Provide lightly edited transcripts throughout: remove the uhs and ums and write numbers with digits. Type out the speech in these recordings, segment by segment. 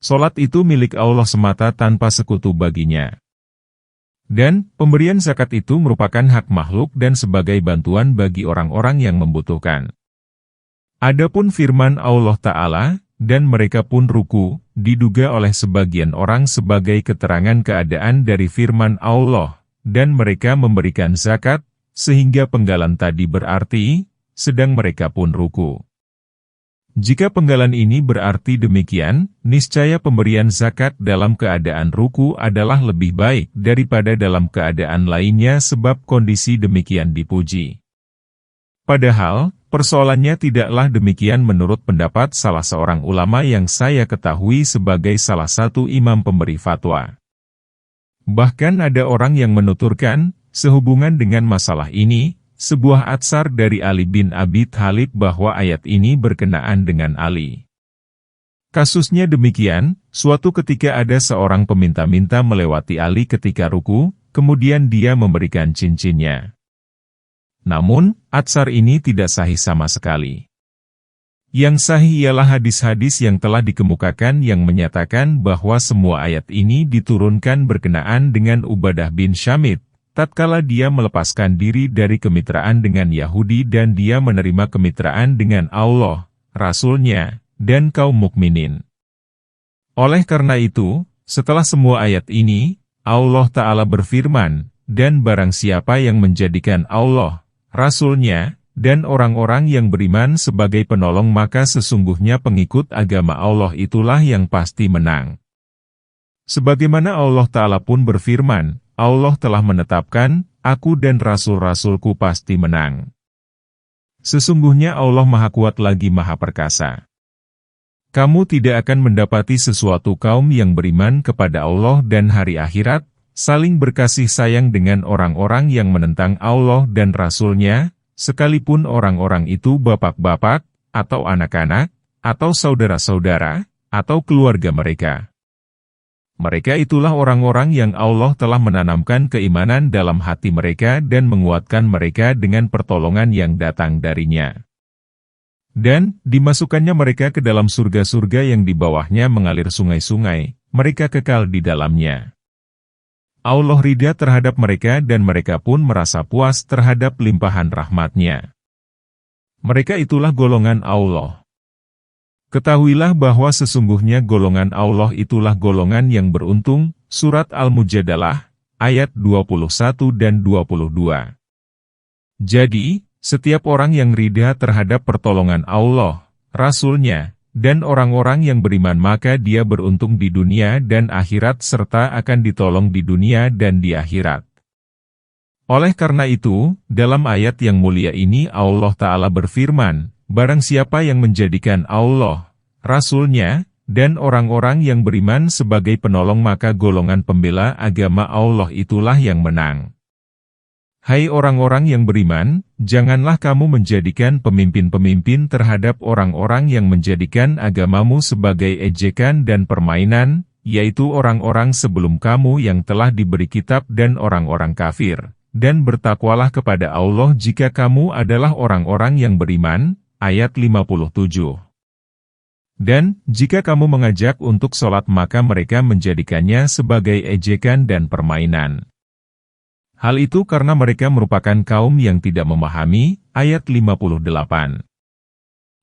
Salat itu milik Allah semata tanpa sekutu baginya. Dan, pemberian zakat itu merupakan hak makhluk dan sebagai bantuan bagi orang-orang yang membutuhkan. Adapun firman Allah Ta'ala, dan mereka pun ruku, diduga oleh sebagian orang sebagai keterangan keadaan dari firman Allah, dan mereka memberikan zakat, sehingga penggalan tadi berarti, sedang mereka pun ruku. Jika penggalan ini berarti demikian, niscaya pemberian zakat dalam keadaan ruku adalah lebih baik daripada dalam keadaan lainnya sebab kondisi demikian dipuji. Padahal, persoalannya tidaklah demikian menurut pendapat salah seorang ulama yang saya ketahui sebagai salah satu imam pemberi fatwa. Bahkan ada orang yang menuturkan, sehubungan dengan masalah ini, sebuah atsar dari Ali bin Abi Thalib bahwa ayat ini berkenaan dengan Ali. Kasusnya demikian, suatu ketika ada seorang peminta-minta melewati Ali ketika ruku, kemudian dia memberikan cincinnya. Namun, atsar ini tidak sahih sama sekali. Yang sahih ialah hadis-hadis yang telah dikemukakan yang menyatakan bahwa semua ayat ini diturunkan berkenaan dengan Ubadah bin Syamit, tatkala dia melepaskan diri dari kemitraan dengan Yahudi dan dia menerima kemitraan dengan Allah, Rasul-Nya, dan kaum mukminin. Oleh karena itu, setelah semua ayat ini, Allah Ta'ala berfirman, dan barang siapa yang menjadikan Allah, Rasul-Nya, dan orang-orang yang beriman sebagai penolong maka sesungguhnya pengikut agama Allah itulah yang pasti menang. Sebagaimana Allah Ta'ala pun berfirman, Allah telah menetapkan, aku dan rasul-rasulku pasti menang. Sesungguhnya Allah Maha Kuat lagi Maha Perkasa. Kamu tidak akan mendapati sesuatu kaum yang beriman kepada Allah dan hari akhirat, saling berkasih sayang dengan orang-orang yang menentang Allah dan Rasul-Nya, sekalipun orang-orang itu bapak-bapak, atau anak-anak, atau saudara-saudara, atau keluarga mereka. Mereka itulah orang-orang yang Allah telah menanamkan keimanan dalam hati mereka dan menguatkan mereka dengan pertolongan yang datang darinya. Dan, dimasukkannya mereka ke dalam surga-surga yang di bawahnya mengalir sungai-sungai, mereka kekal di dalamnya. Allah ridha terhadap mereka dan mereka pun merasa puas terhadap limpahan rahmat-Nya. Mereka itulah golongan Allah. Ketahuilah bahwa sesungguhnya golongan Allah itulah golongan yang beruntung, Surat Al-Mujadalah, ayat 21 dan 22. Jadi, setiap orang yang ridha terhadap pertolongan Allah, Rasul-Nya, dan orang-orang yang beriman maka dia beruntung di dunia dan akhirat serta akan ditolong di dunia dan di akhirat. Oleh karena itu, dalam ayat yang mulia ini Allah Ta'ala berfirman, barang siapa yang menjadikan Allah, Rasul-Nya, dan orang-orang yang beriman sebagai penolong maka golongan pembela agama Allah itulah yang menang. Hai orang-orang yang beriman, janganlah kamu menjadikan pemimpin-pemimpin terhadap orang-orang yang menjadikan agamamu sebagai ejekan dan permainan, yaitu orang-orang sebelum kamu yang telah diberi kitab dan orang-orang kafir. Dan bertakwalah kepada Allah jika kamu adalah orang-orang yang beriman, ayat 57. Dan, jika kamu mengajak untuk sholat maka mereka menjadikannya sebagai ejekan dan permainan. Hal itu karena mereka merupakan kaum yang tidak memahami, ayat 58.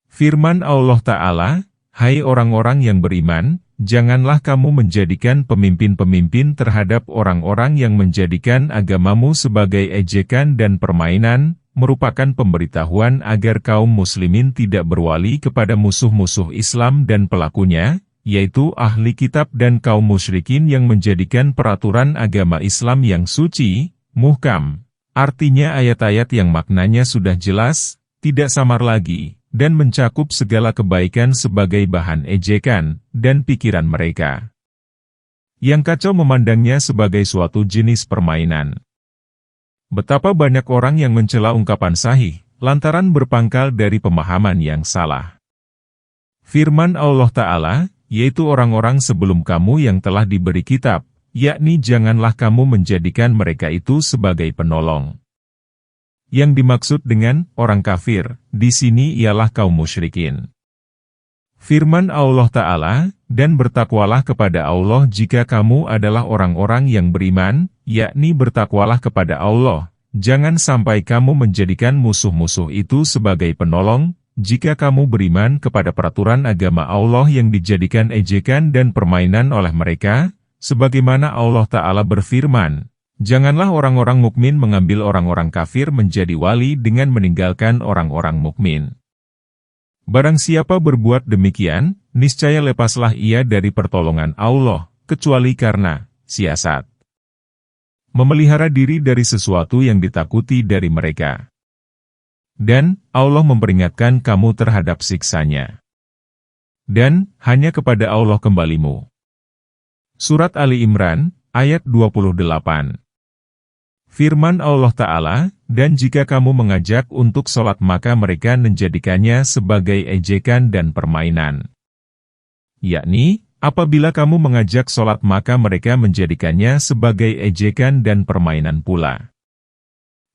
Firman Allah Ta'ala, hai orang-orang yang beriman, janganlah kamu menjadikan pemimpin-pemimpin terhadap orang-orang yang menjadikan agamamu sebagai ejekan dan permainan, merupakan pemberitahuan agar kaum muslimin tidak berwali kepada musuh-musuh Islam dan pelakunya, yaitu ahli kitab dan kaum musyrikin yang menjadikan peraturan agama Islam yang suci, muhkam. Artinya ayat-ayat yang maknanya sudah jelas, tidak samar lagi, dan mencakup segala kebaikan sebagai bahan ejekan, dan pikiran mereka. Yang kacau memandangnya sebagai suatu jenis permainan. Betapa banyak orang yang mencela ungkapan sahih, lantaran berpangkal dari pemahaman yang salah. Firman Allah Ta'ala, yaitu orang-orang sebelum kamu yang telah diberi kitab, yakni janganlah kamu menjadikan mereka itu sebagai penolong. Yang dimaksud dengan orang kafir, di sini ialah kaum musyrikin. Firman Allah Ta'ala, dan bertakwalah kepada Allah jika kamu adalah orang-orang yang beriman, yakni bertakwalah kepada Allah. Jangan sampai kamu menjadikan musuh-musuh itu sebagai penolong, jika kamu beriman kepada peraturan agama Allah yang dijadikan ejekan dan permainan oleh mereka, sebagaimana Allah Ta'ala berfirman, janganlah orang-orang mukmin mengambil orang-orang kafir menjadi wali dengan meninggalkan orang-orang mukmin. Barang siapa berbuat demikian, niscaya lepaslah ia dari pertolongan Allah, kecuali karena siasat memelihara diri dari sesuatu yang ditakuti dari mereka. Dan Allah memperingatkan kamu terhadap siksanya. Dan hanya kepada Allah kembalimu. Surat Ali Imran, ayat 28. Firman Allah Ta'ala, dan jika kamu mengajak untuk sholat maka mereka menjadikannya sebagai ejekan dan permainan. Yakni, apabila kamu mengajak sholat maka mereka menjadikannya sebagai ejekan dan permainan pula.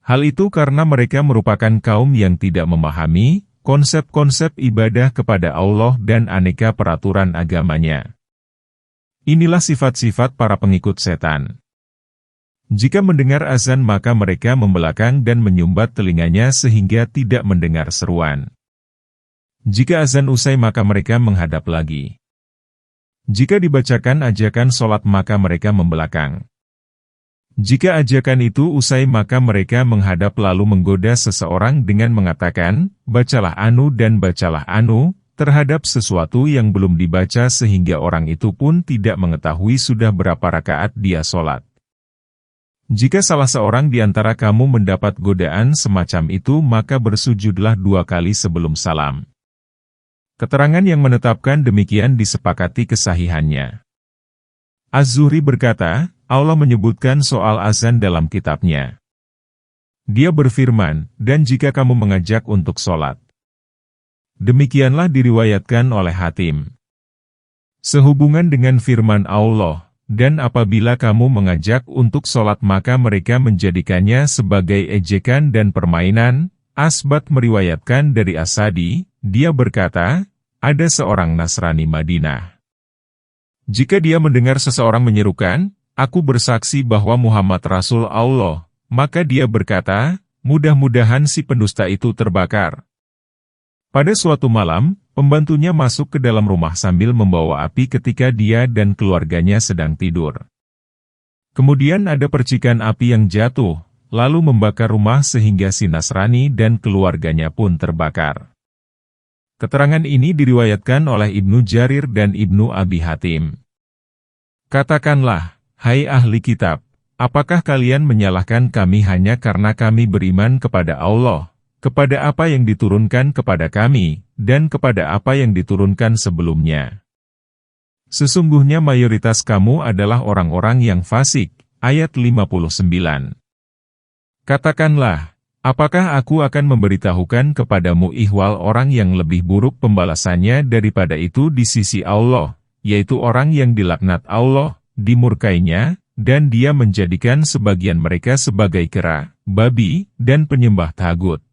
Hal itu karena mereka merupakan kaum yang tidak memahami konsep-konsep ibadah kepada Allah dan aneka peraturan agamanya. Inilah sifat-sifat para pengikut setan. Jika mendengar azan maka mereka membelakang dan menyumbat telinganya sehingga tidak mendengar seruan. Jika azan usai maka mereka menghadap lagi. Jika dibacakan ajakan sholat maka mereka membelakang. Jika ajakan itu usai maka mereka menghadap lalu menggoda seseorang dengan mengatakan, bacalah anu dan bacalah anu, terhadap sesuatu yang belum dibaca sehingga orang itu pun tidak mengetahui sudah berapa rakaat dia sholat. Jika salah seorang di antara kamu mendapat godaan semacam itu maka bersujudlah 2 kali sebelum salam. Keterangan yang menetapkan demikian disepakati kesahihannya. Az-Zuhri berkata, Allah menyebutkan soal azan dalam kitabnya. Dia berfirman, dan jika kamu mengajak untuk sholat. Demikianlah diriwayatkan oleh Hatim. Sehubungan dengan firman Allah, dan apabila kamu mengajak untuk sholat maka mereka menjadikannya sebagai ejekan dan permainan, Asbat meriwayatkan dari Asadi, dia berkata, ada seorang Nasrani Madinah. Jika dia mendengar seseorang menyerukan, aku bersaksi bahwa Muhammad Rasul Allah, maka dia berkata, mudah-mudahan si pendusta itu terbakar. Pada suatu malam, pembantunya masuk ke dalam rumah sambil membawa api ketika dia dan keluarganya sedang tidur. Kemudian ada percikan api yang jatuh, lalu membakar rumah sehingga si Nasrani dan keluarganya pun terbakar. Keterangan ini diriwayatkan oleh Ibnu Jarir dan Ibnu Abi Hatim. Katakanlah, hai ahli kitab, apakah kalian menyalahkan kami hanya karena kami beriman kepada Allah, kepada apa yang diturunkan kepada kami, dan kepada apa yang diturunkan sebelumnya? Sesungguhnya mayoritas kamu adalah orang-orang yang fasik. Ayat 59. Katakanlah, apakah aku akan memberitahukan kepadamu ihwal orang yang lebih buruk pembalasannya daripada itu di sisi Allah, yaitu orang yang dilaknat Allah, dimurkainya, dan dia menjadikan sebagian mereka sebagai kera, babi, dan penyembah tagut.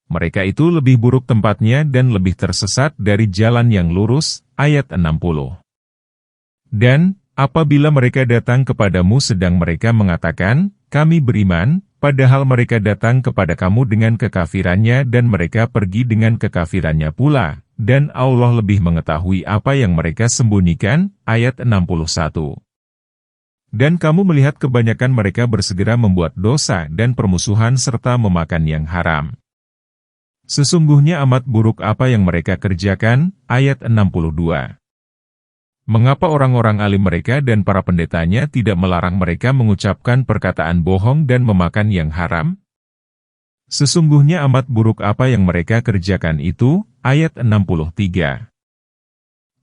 Mereka itu lebih buruk tempatnya dan lebih tersesat dari jalan yang lurus. Ayat 60. Dan, apabila mereka datang kepadamu sedang mereka mengatakan, kami beriman, padahal mereka datang kepada kamu dengan kekafirannya dan mereka pergi dengan kekafirannya pula, dan Allah lebih mengetahui apa yang mereka sembunyikan. Ayat 61. Dan kamu melihat kebanyakan mereka bersegera membuat dosa dan permusuhan serta memakan yang haram. Sesungguhnya amat buruk apa yang mereka kerjakan. Ayat 62. Mengapa orang-orang alim mereka dan para pendetanya tidak melarang mereka mengucapkan perkataan bohong dan memakan yang haram? Sesungguhnya amat buruk apa yang mereka kerjakan itu. Ayat 63.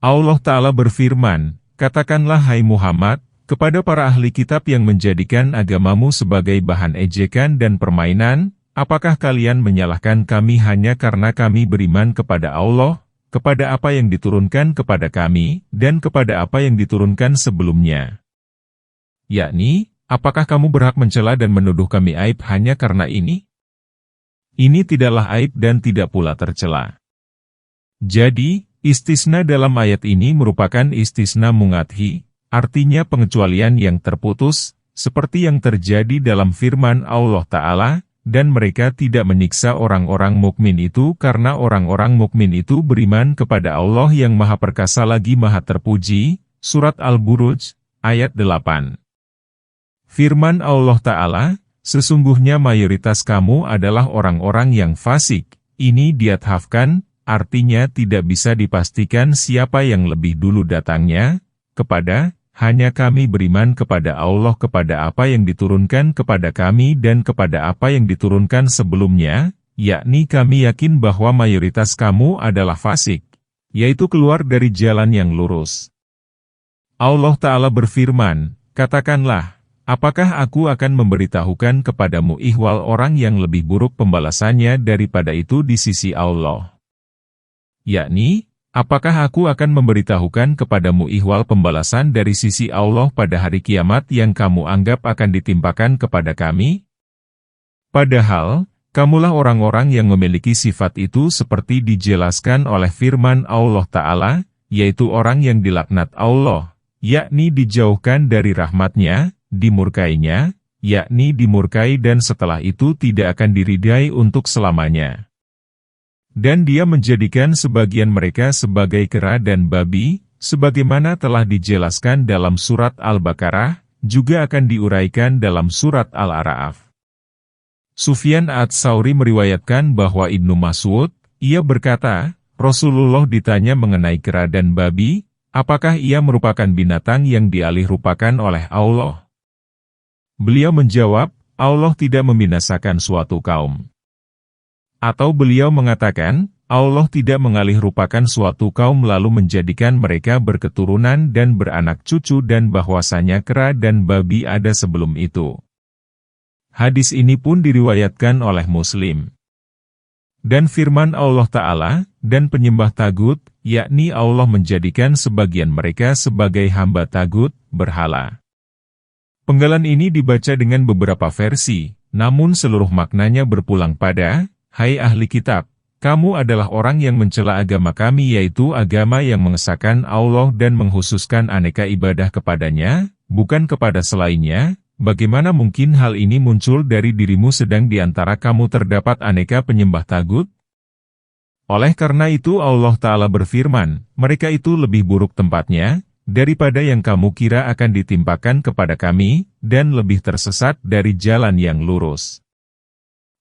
Allah Ta'ala berfirman, katakanlah hai Muhammad, kepada para ahli kitab yang menjadikan agamamu sebagai bahan ejekan dan permainan, apakah kalian menyalahkan kami hanya karena kami beriman kepada Allah, kepada apa yang diturunkan kepada kami, dan kepada apa yang diturunkan sebelumnya? Yakni, apakah kamu berhak mencela dan menuduh kami aib hanya karena ini? Ini tidaklah aib dan tidak pula tercela. Jadi, Istisna dalam ayat ini merupakan istisna mungathi, artinya pengecualian yang terputus, seperti yang terjadi dalam firman Allah Ta'ala, dan mereka tidak menyiksa orang-orang mukmin itu karena orang-orang mukmin itu beriman kepada Allah yang Maha Perkasa lagi Maha Terpuji. Surat Al-Buruj, ayat 8. Firman Allah Ta'ala, sesungguhnya mayoritas kamu adalah orang-orang yang fasik. Ini diathafkan, artinya tidak bisa dipastikan siapa yang lebih dulu datangnya, kepada, hanya kami beriman kepada Allah kepada apa yang diturunkan kepada kami dan kepada apa yang diturunkan sebelumnya, yakni kami yakin bahwa mayoritas kamu adalah fasik, yaitu keluar dari jalan yang lurus. Allah Ta'ala berfirman, katakanlah, apakah aku akan memberitahukan kepadamu ihwal orang yang lebih buruk pembalasannya daripada itu di sisi Allah? Yakni, apakah aku akan memberitahukan kepadamu ihwal pembalasan dari sisi Allah pada hari kiamat yang kamu anggap akan ditimpakan kepada kami? Padahal, kamulah orang-orang yang memiliki sifat itu seperti dijelaskan oleh firman Allah Ta'ala, yaitu orang yang dilaknat Allah, yakni dijauhkan dari rahmatnya, dimurkainya, yakni dimurkai dan setelah itu tidak akan diridai untuk selamanya. Dan dia menjadikan sebagian mereka sebagai kera dan babi, sebagaimana telah dijelaskan dalam surat Al-Baqarah, juga akan diuraikan dalam surat Al-A'raf. Sufyan Ats-Tsauri meriwayatkan bahwa Ibnu Mas'ud, ia berkata, Rasulullah ditanya mengenai kera dan babi, apakah ia merupakan binatang yang dialihrupakan oleh Allah? Beliau menjawab, Allah tidak membinasakan suatu kaum. Atau beliau mengatakan, Allah tidak mengalihrupakan suatu kaum lalu menjadikan mereka berketurunan dan beranak cucu dan bahwasanya kera dan babi ada sebelum itu. Hadis ini pun diriwayatkan oleh Muslim. Dan firman Allah Ta'ala, dan penyembah tagut, yakni Allah menjadikan sebagian mereka sebagai hamba tagut, berhala. Penggalan ini dibaca dengan beberapa versi, namun seluruh maknanya berpulang pada, hai ahli kitab, kamu adalah orang yang mencela agama kami yaitu agama yang mengesahkan Allah dan menghususkan aneka ibadah kepadanya, bukan kepada selainnya. Bagaimana mungkin hal ini muncul dari dirimu sedang di antara kamu terdapat aneka penyembah tagut? Oleh karena itu Allah Ta'ala berfirman, mereka itu lebih buruk tempatnya, daripada yang kamu kira akan ditimpakan kepada kami, dan lebih tersesat dari jalan yang lurus.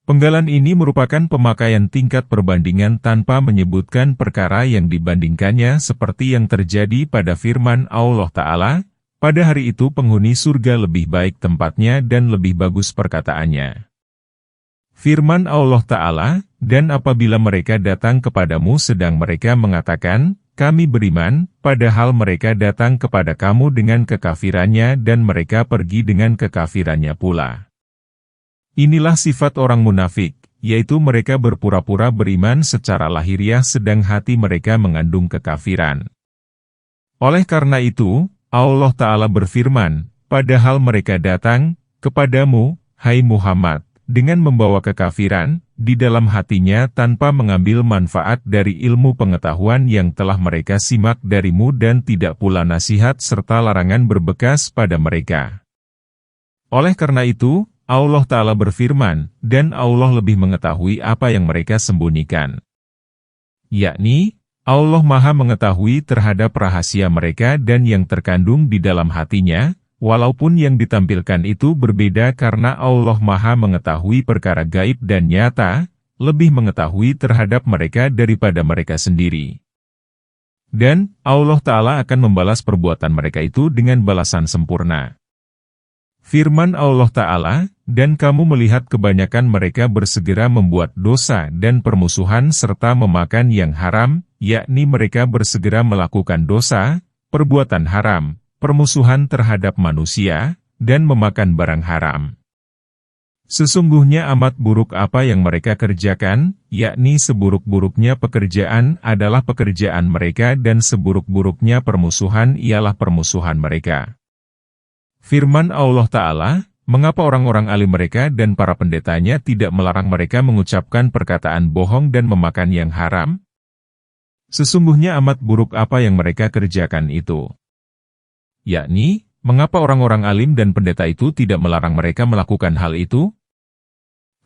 Penggalan ini merupakan pemakaian tingkat perbandingan tanpa menyebutkan perkara yang dibandingkannya seperti yang terjadi pada firman Allah Ta'ala, pada hari itu penghuni surga lebih baik tempatnya dan lebih bagus perkataannya. Firman Allah Ta'ala, dan apabila mereka datang kepadamu sedang mereka mengatakan, kami beriman, padahal mereka datang kepada kamu dengan kekafirannya dan mereka pergi dengan kekafirannya pula. Inilah sifat orang munafik, yaitu mereka berpura-pura beriman secara lahiriah sedang hati mereka mengandung kekafiran. Oleh karena itu, Allah Ta'ala berfirman, padahal mereka datang kepadamu, hai Muhammad, dengan membawa kekafiran di dalam hatinya tanpa mengambil manfaat dari ilmu pengetahuan yang telah mereka simak darimu dan tidak pula nasihat serta larangan berbekas pada mereka. Oleh karena itu, Allah Ta'ala berfirman, dan Allah lebih mengetahui apa yang mereka sembunyikan. Yakni, Allah Maha mengetahui terhadap rahasia mereka dan yang terkandung di dalam hatinya, walaupun yang ditampilkan itu berbeda karena Allah Maha mengetahui perkara gaib dan nyata, lebih mengetahui terhadap mereka daripada mereka sendiri. Dan, Allah Ta'ala akan membalas perbuatan mereka itu dengan balasan sempurna. Firman Allah Ta'ala, dan kamu melihat kebanyakan mereka bersegera membuat dosa dan permusuhan serta memakan yang haram, yakni mereka bersegera melakukan dosa, perbuatan haram, permusuhan terhadap manusia, dan memakan barang haram. Sesungguhnya amat buruk apa yang mereka kerjakan, yakni seburuk-buruknya pekerjaan adalah pekerjaan mereka dan seburuk-buruknya permusuhan ialah permusuhan mereka. Firman Allah Ta'ala, mengapa orang-orang alim mereka dan para pendetanya tidak melarang mereka mengucapkan perkataan bohong dan memakan yang haram? Sesungguhnya amat buruk apa yang mereka kerjakan itu. Yakni, mengapa orang-orang alim dan pendeta itu tidak melarang mereka melakukan hal itu?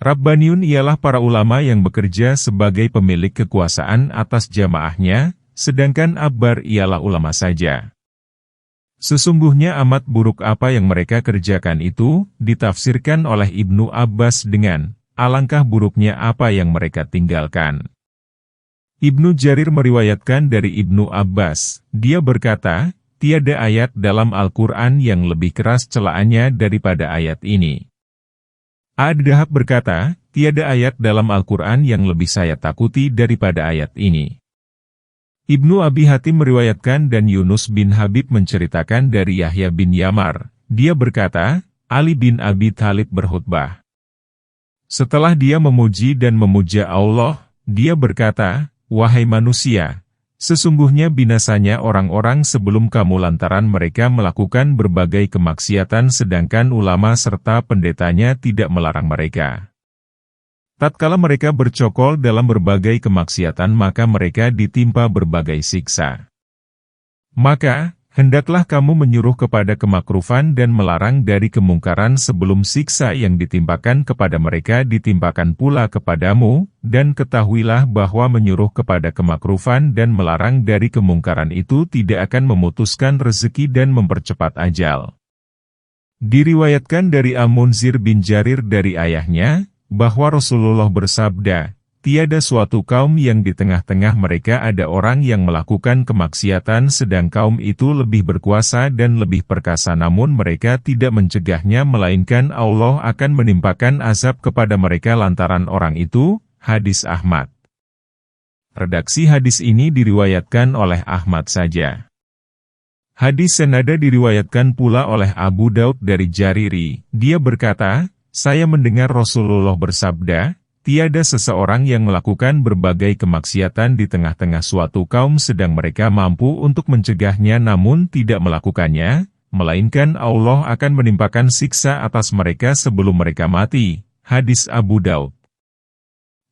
Rabbaniyun ialah para ulama yang bekerja sebagai pemilik kekuasaan atas jamaahnya, sedangkan Abbar ialah ulama saja. Sesungguhnya amat buruk apa yang mereka kerjakan itu, ditafsirkan oleh Ibnu Abbas dengan, alangkah buruknya apa yang mereka tinggalkan. Ibnu Jarir meriwayatkan dari Ibnu Abbas, dia berkata, tiada ayat dalam Al-Quran yang lebih keras celaannya daripada ayat ini. Ad-Dahab berkata, tiada ayat dalam Al-Quran yang lebih saya takuti daripada ayat ini. Ibnu Abi Hatim meriwayatkan dan Yunus bin Habib menceritakan dari Yahya bin Yamar, dia berkata, Ali bin Abi Thalib berkhutbah. Setelah dia memuji dan memuja Allah, dia berkata, wahai manusia, sesungguhnya binasanya orang-orang sebelum kamu lantaran mereka melakukan berbagai kemaksiatan sedangkan ulama serta pendetanya tidak melarang mereka. Tatkala mereka bercokol dalam berbagai kemaksiatan maka mereka ditimpa berbagai siksa. Maka, hendaklah kamu menyuruh kepada kemakrufan dan melarang dari kemungkaran sebelum siksa yang ditimpakan kepada mereka ditimpakan pula kepadamu, dan ketahuilah bahwa menyuruh kepada kemakrufan dan melarang dari kemungkaran itu tidak akan memutuskan rezeki dan mempercepat ajal. Diriwayatkan dari Al-Munzir bin Jarir dari ayahnya, bahwa Rasulullah bersabda, tiada suatu kaum yang di tengah-tengah mereka ada orang yang melakukan kemaksiatan sedang kaum itu lebih berkuasa dan lebih perkasa namun mereka tidak mencegahnya melainkan Allah akan menimpakan azab kepada mereka lantaran orang itu. Hadis Ahmad. Redaksi hadis ini diriwayatkan oleh Ahmad saja. Hadis senada diriwayatkan pula oleh Abu Daud dari Jariri, dia berkata, saya mendengar Rasulullah bersabda, tiada seseorang yang melakukan berbagai kemaksiatan di tengah-tengah suatu kaum sedang mereka mampu untuk mencegahnya namun tidak melakukannya, melainkan Allah akan menimpakan siksa atas mereka sebelum mereka mati. Hadis Abu Daud.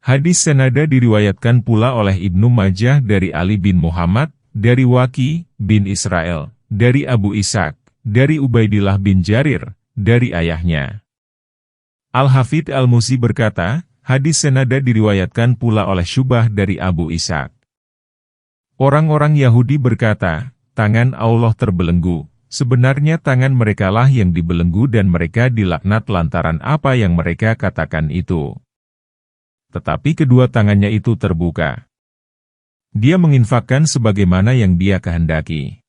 Hadis senada diriwayatkan pula oleh Ibnu Majah dari Ali bin Muhammad, dari Waki bin Israel, dari Abu Ishaq, dari Ubaidillah bin Jarir, dari ayahnya. Al-Hafidh Al-Musi berkata, hadis senada diriwayatkan pula oleh Syubah dari Abu Ishaq. Orang-orang Yahudi berkata, tangan Allah terbelenggu. Sebenarnya tangan merekalah yang dibelenggu dan mereka dilaknat lantaran apa yang mereka katakan itu. Tetapi kedua tangannya itu terbuka. Dia menginfakkan sebagaimana yang dia kehendaki.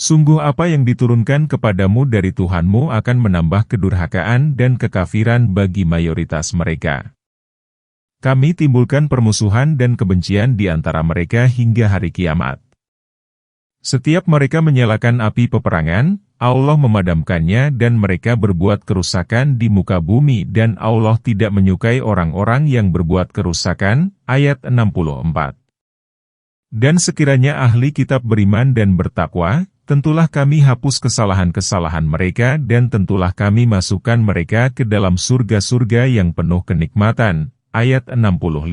Sungguh apa yang diturunkan kepadamu dari Tuhanmu akan menambah kedurhakaan dan kekafiran bagi mayoritas mereka. Kami timbulkan permusuhan dan kebencian di antara mereka hingga hari kiamat. Setiap mereka menyalakan api peperangan, Allah memadamkannya dan mereka berbuat kerusakan di muka bumi dan Allah tidak menyukai orang-orang yang berbuat kerusakan. Ayat 64. Dan sekiranya ahli kitab beriman dan bertakwa, tentulah kami hapus kesalahan-kesalahan mereka dan tentulah kami masukkan mereka ke dalam surga-surga yang penuh kenikmatan. Ayat 65.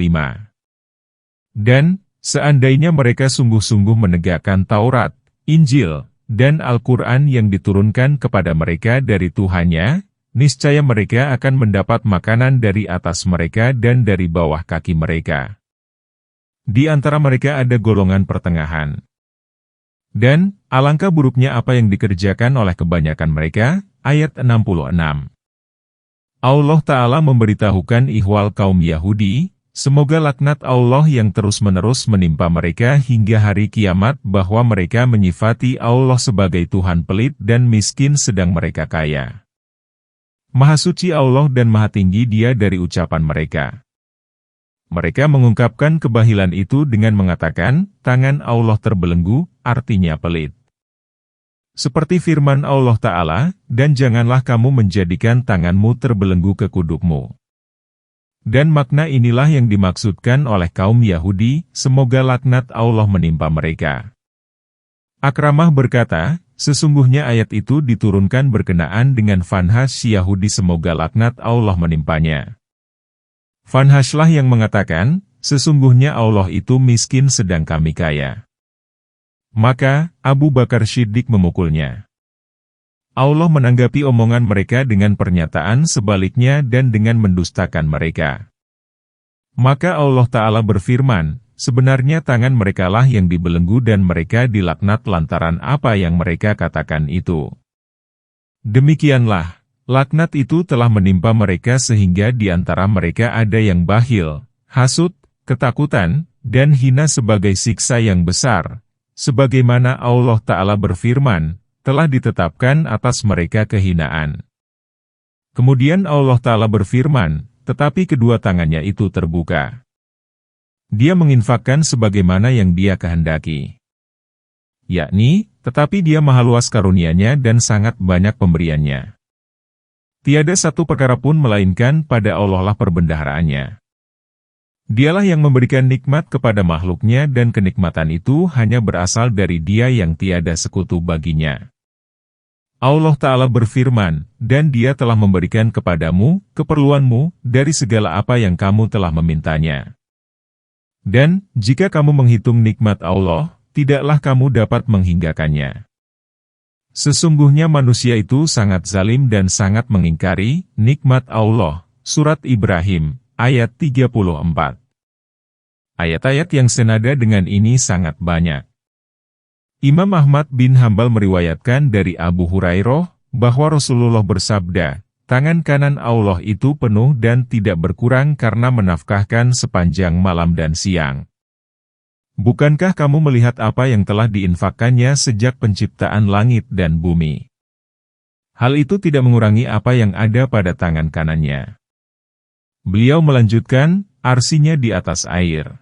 Dan, seandainya mereka sungguh-sungguh menegakkan Taurat, Injil, dan Al-Quran yang diturunkan kepada mereka dari Tuhannya, niscaya mereka akan mendapat makanan dari atas mereka dan dari bawah kaki mereka. Di antara mereka ada golongan pertengahan. Dan, alangkah buruknya apa yang dikerjakan oleh kebanyakan mereka. Ayat 66. Allah Ta'ala memberitahukan ihwal kaum Yahudi, semoga laknat Allah yang terus-menerus menimpa mereka hingga hari kiamat bahwa mereka menyifati Allah sebagai Tuhan pelit dan miskin sedang mereka kaya. Maha suci Allah dan maha tinggi Dia dari ucapan mereka. Mereka mengungkapkan kebahilan itu dengan mengatakan, tangan Allah terbelenggu, artinya pelit. Seperti firman Allah Ta'ala, dan janganlah kamu menjadikan tanganmu terbelenggu ke kudukmu. Dan makna inilah yang dimaksudkan oleh kaum Yahudi, semoga laknat Allah menimpa mereka. Akramah berkata, sesungguhnya ayat itu diturunkan berkenaan dengan Fanhash Yahudi semoga laknat Allah menimpanya. Fanhashlah yang mengatakan, sesungguhnya Allah itu miskin sedang kami kaya. Maka, Abu Bakar Shiddiq memukulnya. Allah menanggapi omongan mereka dengan pernyataan sebaliknya dan dengan mendustakan mereka. Maka Allah Ta'ala berfirman, sebenarnya tangan merekalah yang dibelenggu dan mereka dilaknat lantaran apa yang mereka katakan itu. Demikianlah, laknat itu telah menimpa mereka sehingga di antara mereka ada yang bakhil, hasud, ketakutan, dan hina sebagai siksa yang besar. Sebagaimana Allah Ta'ala berfirman, telah ditetapkan atas mereka kehinaan. Kemudian Allah Ta'ala berfirman, tetapi kedua tangannya itu terbuka. Dia menginfakkan sebagaimana yang dia kehendaki. Yakni, tetapi dia maha luas karunia-Nya dan sangat banyak pemberiannya. Tiada satu perkara pun melainkan pada Allah lah perbendaharaannya. Dialah yang memberikan nikmat kepada makhluknya dan kenikmatan itu hanya berasal dari Dia yang tiada sekutu baginya. Allah Ta'ala berfirman, dan Dia telah memberikan kepadamu, keperluanmu, dari segala apa yang kamu telah memintanya. Dan, jika kamu menghitung nikmat Allah, tidaklah kamu dapat menghinggakannya. Sesungguhnya manusia itu sangat zalim dan sangat mengingkari nikmat Allah. Surat Ibrahim, ayat 34. Ayat-ayat yang senada dengan ini sangat banyak. Imam Ahmad bin Hambal meriwayatkan dari Abu Hurairah, bahwa Rasulullah bersabda, tangan kanan Allah itu penuh dan tidak berkurang karena menafkahkan sepanjang malam dan siang. Bukankah kamu melihat apa yang telah diinfakkannya sejak penciptaan langit dan bumi? Hal itu tidak mengurangi apa yang ada pada tangan kanannya. Beliau melanjutkan, arsinya di atas air.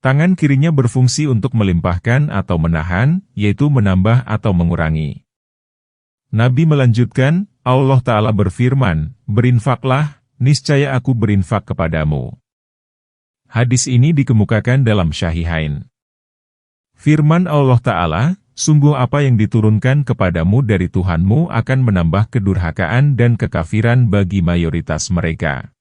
Tangan kirinya berfungsi untuk melimpahkan atau menahan, yaitu menambah atau mengurangi. Nabi melanjutkan, Allah Ta'ala berfirman, berinfaklah, niscaya aku berinfak kepadamu. Hadis ini dikemukakan dalam Syahihain. Firman Allah Ta'ala, sungguh apa yang diturunkan kepadamu dari Tuhanmu akan menambah kedurhakaan dan kekafiran bagi mayoritas mereka.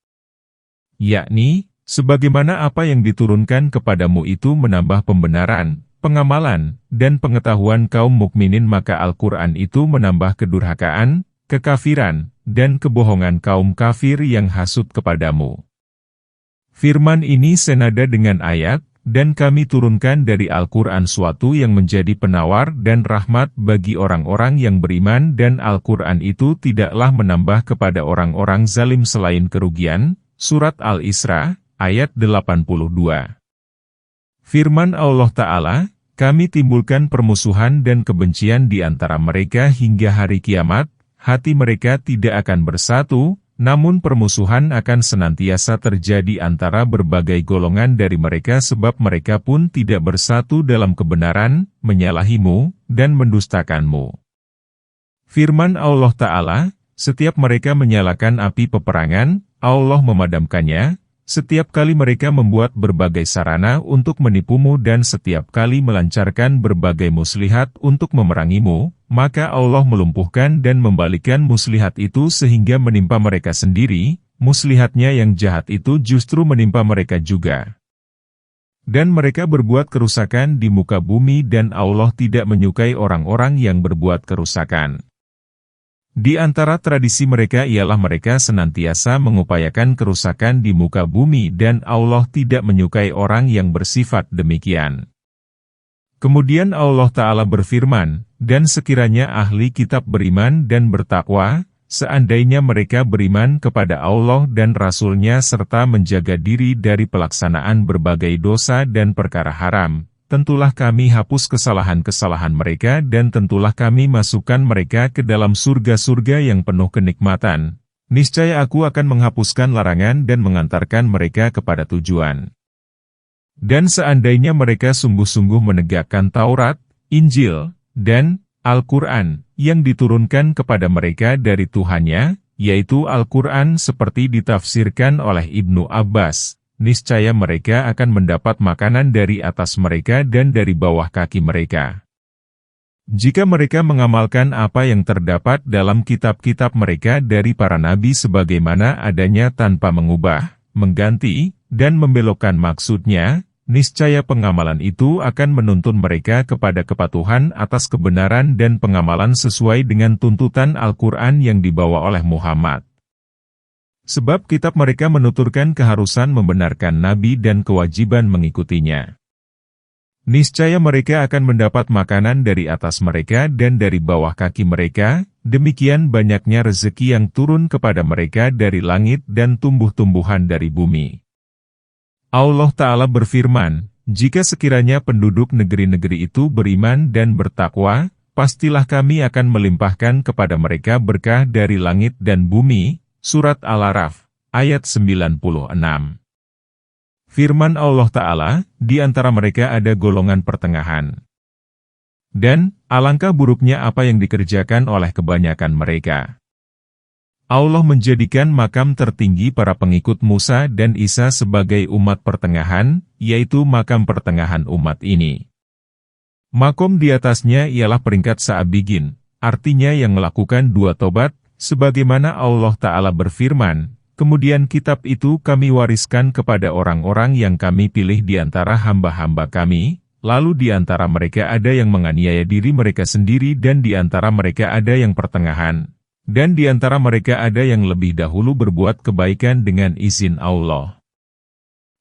Yakni, sebagaimana apa yang diturunkan kepadamu itu menambah pembenaran, pengamalan, dan pengetahuan kaum mukminin maka Al-Quran itu menambah kedurhakaan, kekafiran, dan kebohongan kaum kafir yang hasud kepadamu. Firman ini senada dengan ayat, dan kami turunkan dari Al-Quran suatu yang menjadi penawar dan rahmat bagi orang-orang yang beriman dan Al-Quran itu tidaklah menambah kepada orang-orang zalim selain kerugian. Surat Al-Isra, ayat 82. Firman Allah Ta'ala, kami timbulkan permusuhan dan kebencian di antara mereka hingga hari kiamat, hati mereka tidak akan bersatu, namun permusuhan akan senantiasa terjadi antara berbagai golongan dari mereka sebab mereka pun tidak bersatu dalam kebenaran, menyalahimu, dan mendustakanmu. Firman Allah Ta'ala, setiap mereka menyalakan api peperangan, Allah memadamkannya, setiap kali mereka membuat berbagai sarana untuk menipumu dan setiap kali melancarkan berbagai muslihat untuk memerangimu, maka Allah melumpuhkan dan membalikkan muslihat itu sehingga menimpa mereka sendiri, muslihatnya yang jahat itu justru menimpa mereka juga. Dan mereka berbuat kerusakan di muka bumi dan Allah tidak menyukai orang-orang yang berbuat kerusakan. Di antara tradisi mereka ialah mereka senantiasa mengupayakan kerusakan di muka bumi dan Allah tidak menyukai orang yang bersifat demikian. Kemudian Allah Ta'ala berfirman, dan sekiranya ahli kitab beriman dan bertakwa, seandainya mereka beriman kepada Allah dan Rasul-Nya serta menjaga diri dari pelaksanaan berbagai dosa dan perkara haram, tentulah kami hapus kesalahan-kesalahan mereka dan tentulah kami masukkan mereka ke dalam surga-surga yang penuh kenikmatan. Niscaya aku akan menghapuskan larangan dan mengantarkan mereka kepada tujuan. Dan seandainya mereka sungguh-sungguh menegakkan Taurat, Injil, dan Al-Quran yang diturunkan kepada mereka dari Tuhannya, yaitu Al-Quran seperti ditafsirkan oleh Ibnu Abbas, niscaya mereka akan mendapat makanan dari atas mereka dan dari bawah kaki mereka. Jika mereka mengamalkan apa yang terdapat dalam kitab-kitab mereka dari para nabi sebagaimana adanya tanpa mengubah, mengganti, dan membelokkan maksudnya, niscaya pengamalan itu akan menuntun mereka kepada kepatuhan atas kebenaran dan pengamalan sesuai dengan tuntutan Al-Quran yang dibawa oleh Muhammad. Sebab kitab mereka menuturkan keharusan membenarkan Nabi dan kewajiban mengikutinya. Niscaya mereka akan mendapat makanan dari atas mereka dan dari bawah kaki mereka, demikian banyaknya rezeki yang turun kepada mereka dari langit dan tumbuh-tumbuhan dari bumi. Allah Ta'ala berfirman, jika sekiranya penduduk negeri-negeri itu beriman dan bertakwa, pastilah kami akan melimpahkan kepada mereka berkah dari langit dan bumi. Surat Al-A'raf, ayat 96. Firman Allah Ta'ala, di antara mereka ada golongan pertengahan. Dan, alangkah buruknya apa yang dikerjakan oleh kebanyakan mereka. Allah menjadikan makam tertinggi para pengikut Musa dan Isa sebagai umat pertengahan, yaitu makam pertengahan umat ini. Makom di atasnya ialah peringkat Sa'abigin, artinya yang melakukan dua tobat, sebagaimana Allah Ta'ala berfirman, kemudian kitab itu kami wariskan kepada orang-orang yang kami pilih di antara hamba-hamba kami, lalu di antara mereka ada yang menganiaya diri mereka sendiri dan di antara mereka ada yang pertengahan, dan di antara mereka ada yang lebih dahulu berbuat kebaikan dengan izin Allah.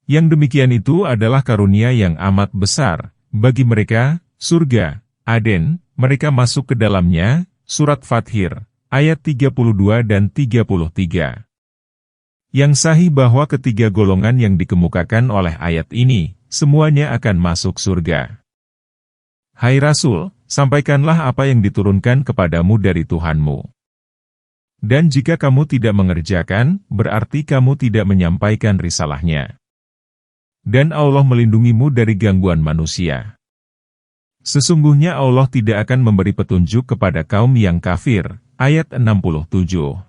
Yang demikian itu adalah karunia yang amat besar, bagi mereka, surga, Aden, mereka masuk ke dalamnya, Surat Fathir, ayat 32 dan 33. Yang sahih bahwa ketiga golongan yang dikemukakan oleh ayat ini, semuanya akan masuk surga. Hai Rasul, sampaikanlah apa yang diturunkan kepadamu dari Tuhanmu. Dan jika kamu tidak mengerjakan, berarti kamu tidak menyampaikan risalahnya. Dan Allah melindungimu dari gangguan manusia. Sesungguhnya Allah tidak akan memberi petunjuk kepada kaum yang kafir. Ayat 67.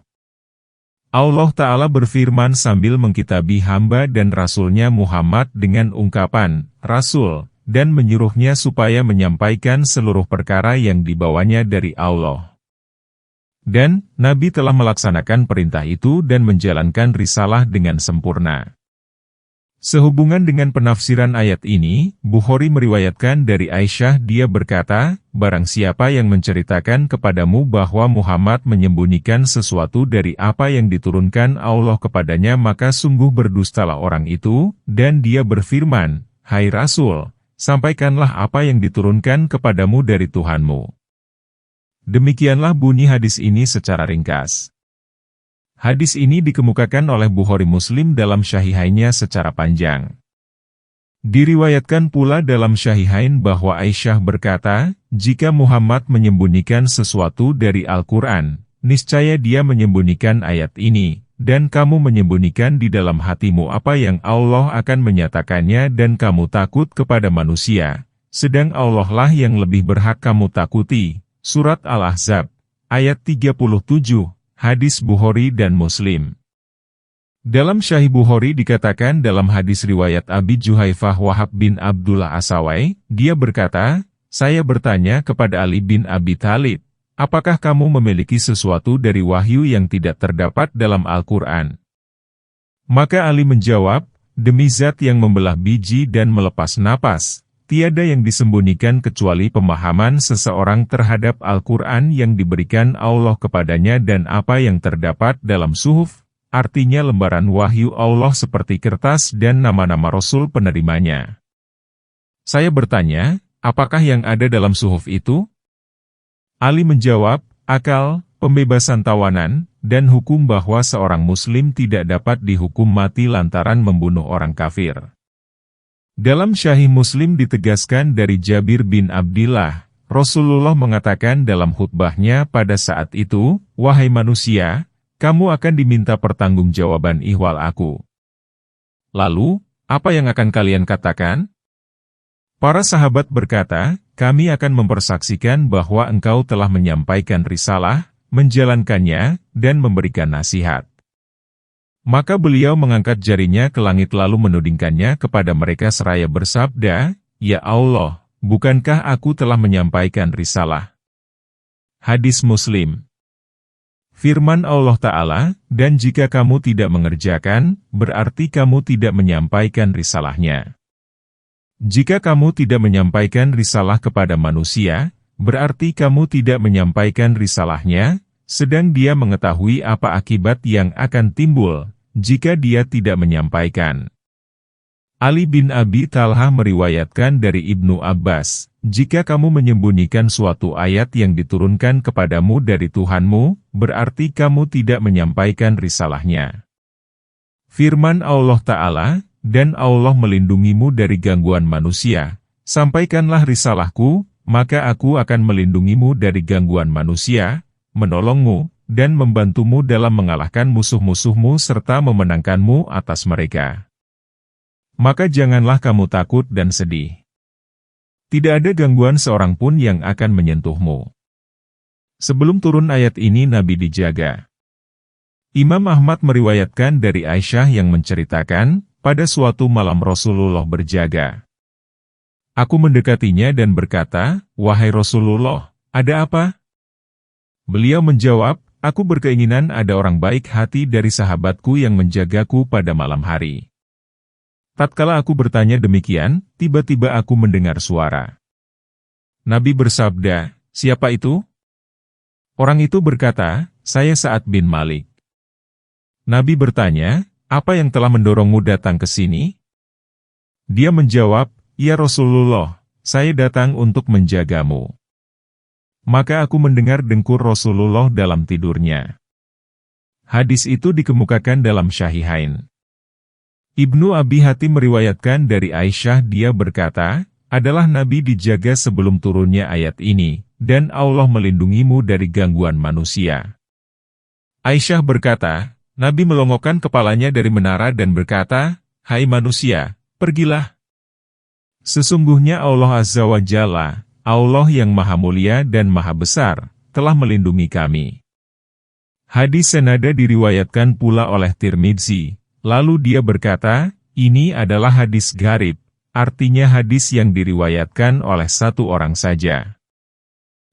Allah Ta'ala berfirman sambil mengkitabi hamba dan Rasulnya Muhammad dengan ungkapan, Rasul, dan menyuruhnya supaya menyampaikan seluruh perkara yang dibawanya dari Allah. Dan, Nabi telah melaksanakan perintah itu dan menjalankan risalah dengan sempurna. Sehubungan dengan penafsiran ayat ini, Bukhari meriwayatkan dari Aisyah dia berkata, barang siapa yang menceritakan kepadamu bahwa Muhammad menyembunyikan sesuatu dari apa yang diturunkan Allah kepadanya maka sungguh berdustalah orang itu, dan dia berfirman, Hai Rasul, sampaikanlah apa yang diturunkan kepadamu dari Tuhanmu. Demikianlah bunyi hadis ini secara ringkas. Hadis ini dikemukakan oleh Bukhari Muslim dalam Syahihainnya secara panjang. Diriwayatkan pula dalam Syahihain bahwa Aisyah berkata, jika Muhammad menyembunyikan sesuatu dari Al-Quran, niscaya dia menyembunyikan ayat ini, dan kamu menyembunyikan di dalam hatimu apa yang Allah akan menyatakannya dan kamu takut kepada manusia, sedang Allah lah yang lebih berhak kamu takuti. Surat Al-Ahzab, ayat 37. Hadis Bukhari dan Muslim. Dalam Sahih Bukhari dikatakan dalam hadis riwayat Abi Juhaifah Wahab bin Abdullah Asawai, dia berkata, saya bertanya kepada Ali bin Abi Thalib, apakah kamu memiliki sesuatu dari wahyu yang tidak terdapat dalam Al-Quran? Maka Ali menjawab, demi zat yang membelah biji dan melepas napas, tiada yang disembunyikan kecuali pemahaman seseorang terhadap Al-Quran yang diberikan Allah kepadanya dan apa yang terdapat dalam suhuf, artinya lembaran wahyu Allah seperti kertas dan nama-nama Rasul penerimanya. Saya bertanya, apakah yang ada dalam suhuf itu? Ali menjawab, akal, pembebasan tawanan, dan hukum bahwa seorang Muslim tidak dapat dihukum mati lantaran membunuh orang kafir. Dalam Sahih Muslim ditegaskan dari Jabir bin Abdillah, Rasulullah mengatakan dalam khutbahnya pada saat itu, wahai manusia, kamu akan diminta pertanggungjawaban ihwal aku. Lalu, apa yang akan kalian katakan? Para sahabat berkata, kami akan mempersaksikan bahwa engkau telah menyampaikan risalah, menjalankannya, dan memberikan nasihat. Maka beliau mengangkat jarinya ke langit lalu menudingkannya kepada mereka seraya bersabda, Ya Allah, bukankah aku telah menyampaikan risalah? Hadis Muslim. Firman Allah Ta'ala, dan jika kamu tidak mengerjakan, berarti kamu tidak menyampaikan risalahnya. Jika kamu tidak menyampaikan risalah kepada manusia, berarti kamu tidak menyampaikan risalahnya, sedang dia mengetahui apa akibat yang akan timbul, jika dia tidak menyampaikan. Ali bin Abi Talha meriwayatkan dari Ibnu Abbas, jika kamu menyembunyikan suatu ayat yang diturunkan kepadamu dari Tuhanmu, berarti kamu tidak menyampaikan risalahnya. Firman Allah Ta'ala, dan Allah melindungimu dari gangguan manusia. Sampaikanlah risalahku, maka aku akan melindungimu dari gangguan manusia, menolongmu, dan membantumu dalam mengalahkan musuh-musuhmu serta memenangkanmu atas mereka. Maka janganlah kamu takut dan sedih. Tidak ada gangguan seorang pun yang akan menyentuhmu. Sebelum turun ayat ini Nabi dijaga. Imam Ahmad meriwayatkan dari Aisyah yang menceritakan, pada suatu malam Rasulullah berjaga. Aku mendekatinya dan berkata, "Wahai Rasulullah, ada apa?" Beliau menjawab, "Aku berkeinginan ada orang baik hati dari sahabatku yang menjagaku pada malam hari." Tatkala aku bertanya demikian, tiba-tiba aku mendengar suara. Nabi bersabda, "Siapa itu?" Orang itu berkata, "Saya Sa'ad bin Malik." Nabi bertanya, "Apa yang telah mendorongmu datang ke sini?" Dia menjawab, "Ya Rasulullah, saya datang untuk menjagamu." Maka aku mendengar dengkur Rasulullah dalam tidurnya. Hadis itu dikemukakan dalam Syahihain. Ibnu Abi Hatim meriwayatkan dari Aisyah dia berkata, adalah Nabi dijaga sebelum turunnya ayat ini, dan Allah melindungimu dari gangguan manusia. Aisyah berkata, Nabi melongokkan kepalanya dari menara dan berkata, "Hai manusia, pergilah. Sesungguhnya Allah Azza wa Jalla, Allah yang maha mulia dan maha besar, telah melindungi kami." Hadis senada diriwayatkan pula oleh Tirmidzi, lalu dia berkata, ini adalah hadis gharib, artinya hadis yang diriwayatkan oleh satu orang saja.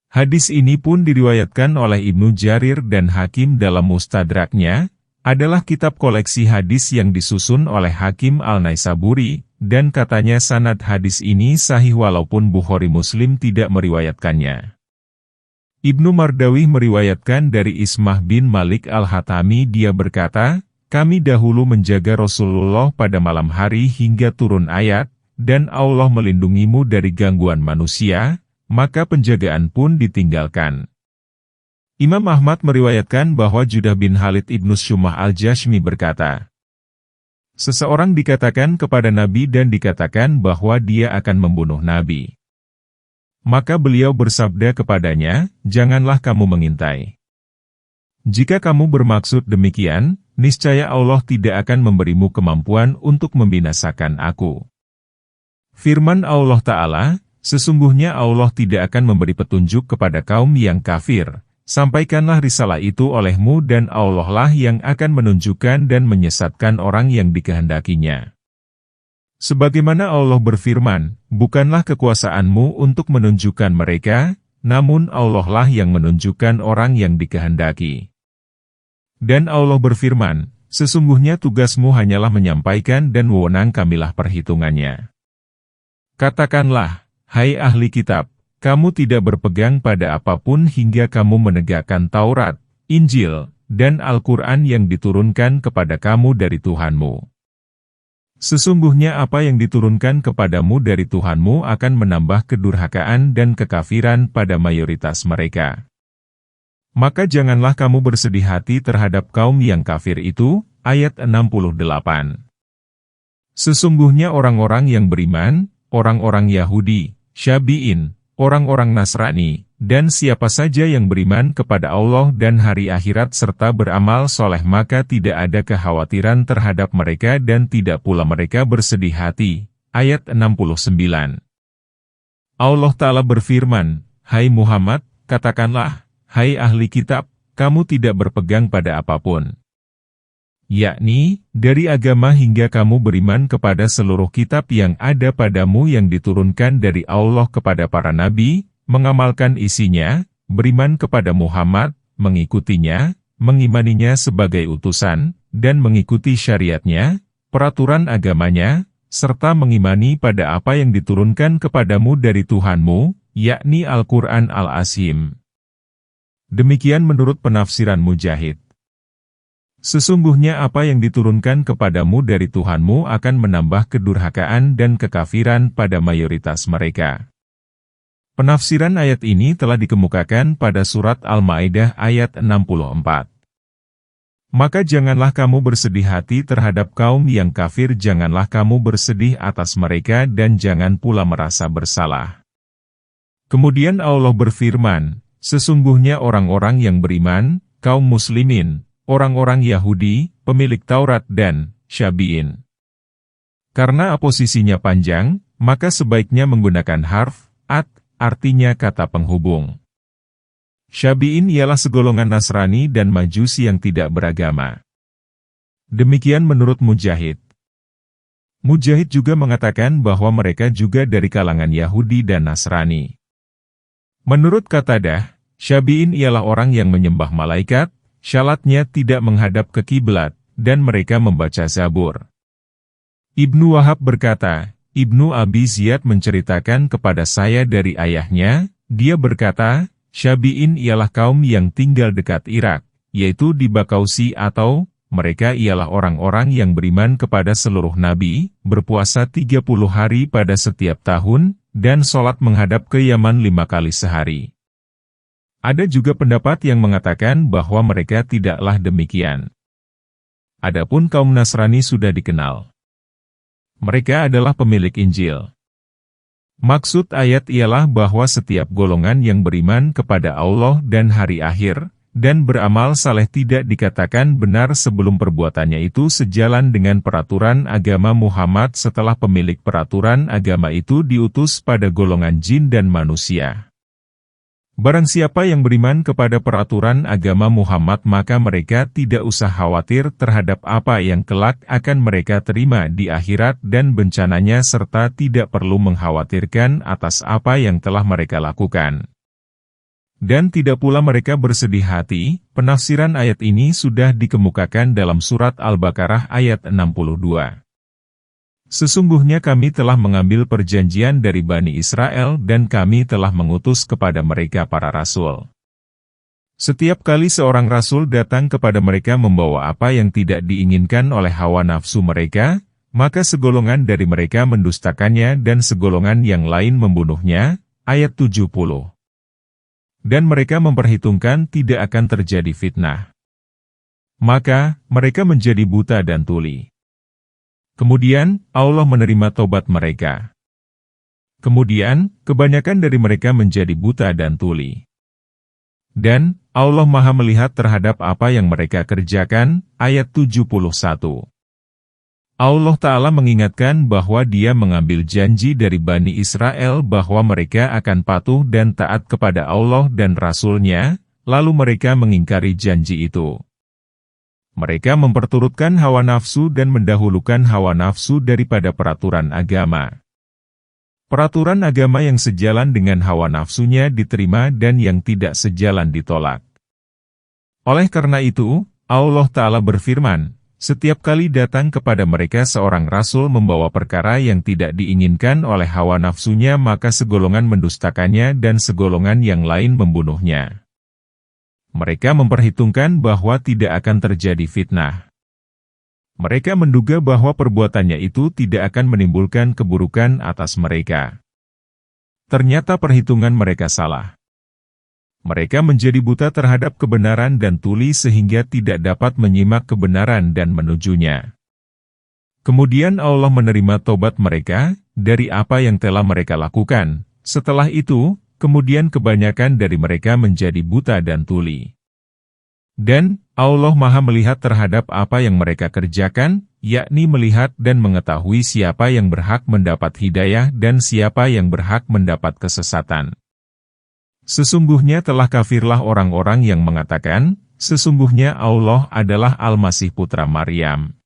Hadis ini pun diriwayatkan oleh Ibnu Jarir dan Hakim dalam Mustadraknya, adalah kitab koleksi hadis yang disusun oleh Hakim Al-Naisaburi, dan katanya sanad hadis ini sahih walaupun Bukhari Muslim tidak meriwayatkannya. Ibnu Mardawi meriwayatkan dari Ismah bin Malik Al-Hatami dia berkata, kami dahulu menjaga Rasulullah pada malam hari hingga turun ayat, dan Allah melindungimu dari gangguan manusia, maka penjagaan pun ditinggalkan. Imam Ahmad meriwayatkan bahwa Judah bin Khalid ibnu Syumah al-Jashmi berkata, seseorang dikatakan kepada Nabi dan dikatakan bahwa dia akan membunuh Nabi. Maka beliau bersabda kepadanya, janganlah kamu mengintai. Jika kamu bermaksud demikian, niscaya Allah tidak akan memberimu kemampuan untuk membinasakan aku. Firman Allah Ta'ala, sesungguhnya Allah tidak akan memberi petunjuk kepada kaum yang kafir. Sampaikanlah risalah itu olehmu dan Allah lah yang akan menunjukkan dan menyesatkan orang yang dikehendakinya. Sebagaimana Allah berfirman, bukanlah kekuasaanmu untuk menunjukkan mereka, namun Allah lah yang menunjukkan orang yang dikehendaki. Dan Allah berfirman, sesungguhnya tugasmu hanyalah menyampaikan dan wewenang kamilah perhitungannya. Katakanlah, hai ahli kitab, kamu tidak berpegang pada apapun hingga kamu menegakkan Taurat, Injil, dan Al-Quran yang diturunkan kepada kamu dari Tuhanmu. Sesungguhnya apa yang diturunkan kepadamu dari Tuhanmu akan menambah kedurhakaan dan kekafiran pada mayoritas mereka. Maka janganlah kamu bersedih hati terhadap kaum yang kafir itu, ayat 68. Sesungguhnya orang-orang yang beriman, orang-orang Yahudi, Syabi'in, orang-orang Nasrani, dan siapa saja yang beriman kepada Allah dan hari akhirat serta beramal soleh maka tidak ada kekhawatiran terhadap mereka dan tidak pula mereka bersedih hati. Ayat 69. Allah Ta'ala berfirman, hai Muhammad, katakanlah, hai ahli kitab, kamu tidak berpegang pada apapun. Yakni, dari agama hingga kamu beriman kepada seluruh kitab yang ada padamu yang diturunkan dari Allah kepada para nabi, mengamalkan isinya, beriman kepada Muhammad, mengikutinya, mengimaninya sebagai utusan, dan mengikuti syariatnya, peraturan agamanya, serta mengimani pada apa yang diturunkan kepadamu dari Tuhanmu, yakni Al-Quran Al-Azim. Demikian menurut penafsiran Mujahid. Sesungguhnya apa yang diturunkan kepadamu dari Tuhanmu akan menambah kedurhakaan dan kekafiran pada mayoritas mereka. Penafsiran ayat ini telah dikemukakan pada surat Al-Maidah ayat 64. Maka janganlah kamu bersedih hati terhadap kaum yang kafir, janganlah kamu bersedih atas mereka dan jangan pula merasa bersalah. Kemudian Allah berfirman, sesungguhnya orang-orang yang beriman, kaum muslimin, orang-orang Yahudi, pemilik Taurat dan Syabi'in. Karena posisinya panjang, maka sebaiknya menggunakan harf at, artinya kata penghubung. Syabi'in ialah segolongan Nasrani dan Majusi yang tidak beragama. Demikian menurut Mujahid. Mujahid juga mengatakan bahwa mereka juga dari kalangan Yahudi dan Nasrani. Menurut Qatadah, Syabi'in ialah orang yang menyembah malaikat, syalatnya tidak menghadap ke kiblat, dan mereka membaca Zabur. Ibnu Wahab berkata, Ibnu Abi Ziyad menceritakan kepada saya dari ayahnya, dia berkata, Syabi'in ialah kaum yang tinggal dekat Irak, yaitu di Bakausi atau, mereka ialah orang-orang yang beriman kepada seluruh nabi, berpuasa 30 hari pada setiap tahun, dan sholat menghadap ke Yaman 5 kali sehari. Ada juga pendapat yang mengatakan bahwa mereka tidaklah demikian. Adapun kaum Nasrani sudah dikenal. Mereka adalah pemilik Injil. Maksud ayat ialah bahwa setiap golongan yang beriman kepada Allah dan hari akhir, dan beramal saleh tidak dikatakan benar sebelum perbuatannya itu sejalan dengan peraturan agama Muhammad setelah pemilik peraturan agama itu diutus pada golongan jin dan manusia. Barang siapa yang beriman kepada peraturan agama Muhammad maka mereka tidak usah khawatir terhadap apa yang kelak akan mereka terima di akhirat dan bencananya serta tidak perlu mengkhawatirkan atas apa yang telah mereka lakukan. Dan tidak pula mereka bersedih hati. Penafsiran ayat ini sudah dikemukakan dalam surat Al-Baqarah ayat 62. Sesungguhnya kami telah mengambil perjanjian dari Bani Israel dan kami telah mengutus kepada mereka para rasul. Setiap kali seorang rasul datang kepada mereka membawa apa yang tidak diinginkan oleh hawa nafsu mereka, maka segolongan dari mereka mendustakannya dan segolongan yang lain membunuhnya. Ayat 70. Dan mereka memperhitungkan tidak akan terjadi fitnah. Maka, mereka menjadi buta dan tuli. Kemudian, Allah menerima tobat mereka. Kemudian, kebanyakan dari mereka menjadi buta dan tuli. Dan, Allah Maha melihat terhadap apa yang mereka kerjakan. Ayat 71. Allah Ta'ala mengingatkan bahwa Dia mengambil janji dari Bani Israel bahwa mereka akan patuh dan taat kepada Allah dan Rasul-Nya, lalu mereka mengingkari janji itu. Mereka memperturutkan hawa nafsu dan mendahulukan hawa nafsu daripada peraturan agama. Peraturan agama yang sejalan dengan hawa nafsunya diterima dan yang tidak sejalan ditolak. Oleh karena itu, Allah Ta'ala berfirman, setiap kali datang kepada mereka seorang rasul membawa perkara yang tidak diinginkan oleh hawa nafsunya maka segolongan mendustakannya dan segolongan yang lain membunuhnya. Mereka memperhitungkan bahwa tidak akan terjadi fitnah. Mereka menduga bahwa perbuatannya itu tidak akan menimbulkan keburukan atas mereka. Ternyata perhitungan mereka salah. Mereka menjadi buta terhadap kebenaran dan tuli sehingga tidak dapat menyimak kebenaran dan menujunya. Kemudian Allah menerima tobat mereka dari apa yang telah mereka lakukan. Setelah itu, kemudian kebanyakan dari mereka menjadi buta dan tuli. Dan, Allah Maha melihat terhadap apa yang mereka kerjakan, yakni melihat dan mengetahui siapa yang berhak mendapat hidayah dan siapa yang berhak mendapat kesesatan. Sesungguhnya telah kafirlah orang-orang yang mengatakan, sesungguhnya Allah adalah Al-Masih putra Maryam.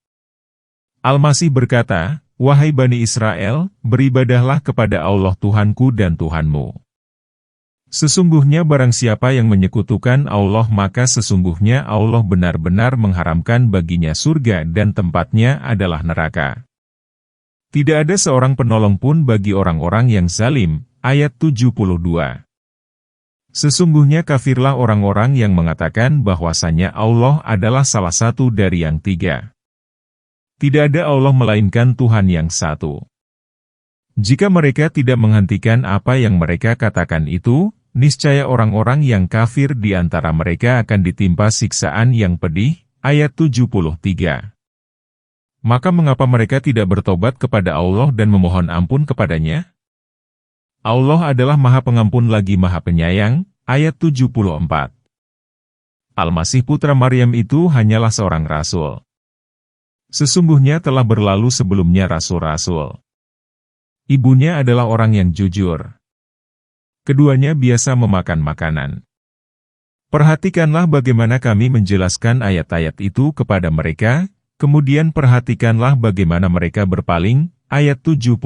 Al-Masih berkata, wahai Bani Israel, beribadahlah kepada Allah Tuhanku dan Tuhanmu. Sesungguhnya barang siapa yang menyekutukan Allah maka sesungguhnya Allah benar-benar mengharamkan baginya surga dan tempatnya adalah neraka. Tidak ada seorang penolong pun bagi orang-orang yang zalim. Ayat 72. Sesungguhnya kafirlah orang-orang yang mengatakan bahwasanya Allah adalah salah satu dari yang tiga. Tidak ada Allah melainkan Tuhan yang satu. Jika mereka tidak menghentikan apa yang mereka katakan itu, niscaya orang-orang yang kafir di antara mereka akan ditimpa siksaan yang pedih. Ayat 73. Maka mengapa mereka tidak bertobat kepada Allah dan memohon ampun kepadanya? Allah adalah Maha Pengampun lagi Maha Penyayang. Ayat 74. Al-Masih putra Maryam itu hanyalah seorang rasul. Sesungguhnya telah berlalu sebelumnya rasul-rasul. Ibunya adalah orang yang jujur. Keduanya biasa memakan makanan. Perhatikanlah bagaimana kami menjelaskan ayat-ayat itu kepada mereka, kemudian perhatikanlah bagaimana mereka berpaling. Ayat 75.